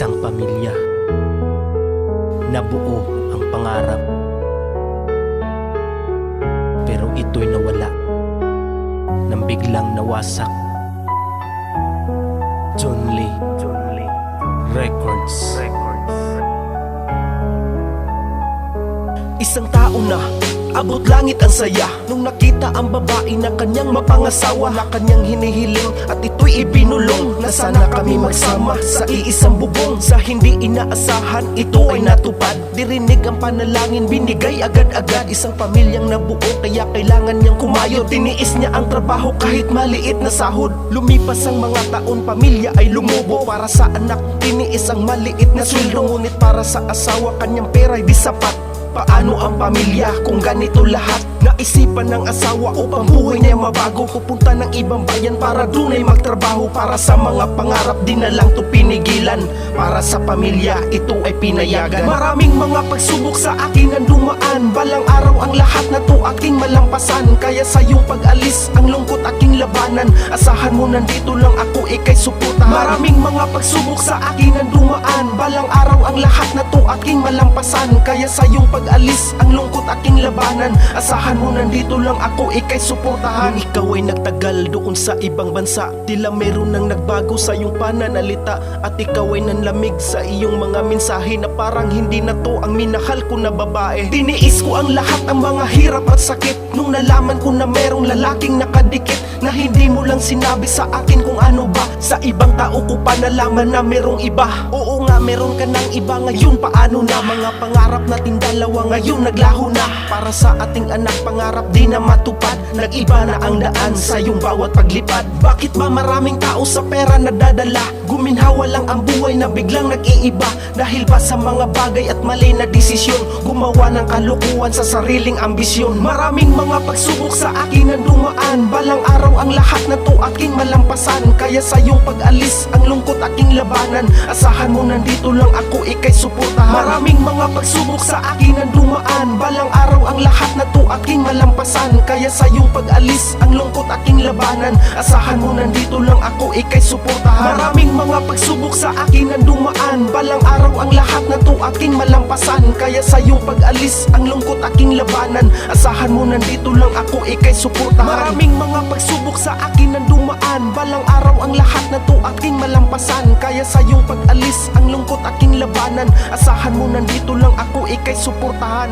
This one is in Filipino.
Isang pamilya, nabuo ang pangarap, pero ito'y nawala nang biglang nawasak. John Lee Records. Isang tao na abot langit ang saya nung nakita ang babae na kanyang mapangasawa, na kanyang hinihiling at ito'y ibinulong, na sana kami magsama sa iisang bubong. Sa hindi inaasahan, ito ay natupad. Dirinig ang panalangin, binigay agad-agad. Isang pamilyang nabuo, kaya kailangan niyang kumayod. Tiniis niya ang trabaho kahit maliit na sahod. Lumipas ang mga taon, pamilya ay lumubo. Para sa anak, tiniis ang maliit na sweldo. Ngunit para sa asawa, kanyang pera'y di sapat. Paano ang pamilya kung ganito lahat? Naisipan ng asawa upang buhay niya mabago, pupunta ng ibang bayan para doon ay magtrabaho. Para sa mga pangarap, di na lang to pinigilan. Para sa pamilya, ito ay pinayagan. Maraming mga pagsubok sa akin ang dumaan. Balang araw ang lahat na to aking malampasan. Kaya sa iyong pag-alis, ang lungkot aking labanan. Asahan mo nandito lang ako, ika'y suportahan. Maraming mga pagsubok sa akin ang dumaan. Balang araw ang lahat na to aking malampasan. Kaya sa iyong pag-alis, ang lungkot aking labanan. Asahan mo nandito lang ako, ika'y suportahan. Nung ikaw ay nagtagal doon sa ibang bansa, tila meron nang nagbago sa iyong pananalita. At ikaw ay nanlamig sa iyong mga mensahe, na parang hindi na to ang minahal ko na babae. Tiniis ko ang lahat, ang mga hirap at sakit, nung nalaman ko na merong lalaking nakadikit, na hindi mo lang sinabi sa akin kung ano ba. Sa ibang tao ko pa nalaman na merong iba. Oo nga, meron ka ng iba, ngayon paano na? Mga pangarap natin dalawa ngayon naglaho na. Para sa ating anak, pangarap di na matupad. Nag-iba na ang daan sa iyong bawat paglipad. Bakit ba maraming tao sa pera nadadala? Guminhawa lang ang buhay na biglang nag-iiba. Dahil ba sa mga bagay at mali na desisyon, gumawa ng kalukuhan sa sariling ambisyon. Maraming mga pagsubok sa akin ang dumaan. Balang araw ang lahat na to aking malampasan. Kaya sa iyong pag-alis, ang lungkot aking labanan. Asahan mo nandito lang ako, ika'y suportahan. Maraming mga pagsubok sa akin ang dumaan. Balang araw ang lahat na to aking malampasan. Kaya sa iyong pag-alis, ang lungkot aking labanan. Asahan mo nandito lang ako, ika'y suportahan. Maraming mga pagsubok sa akin ang dumaan. Balang araw ang lahat na to aking malampasan. Kaya sa iyong pag-alis, ang lungkot aking labanan. Asahan mo nandito lang ako, ika'y suportahan. Maraming mga pagsubok sa akin ang dumaan. Balang araw ang lahat na to aking malampasan. Kaya sa iyong pag-alis, ang lungkot aking labanan. Asahan mo nandito lang ako, ika'y suportahan.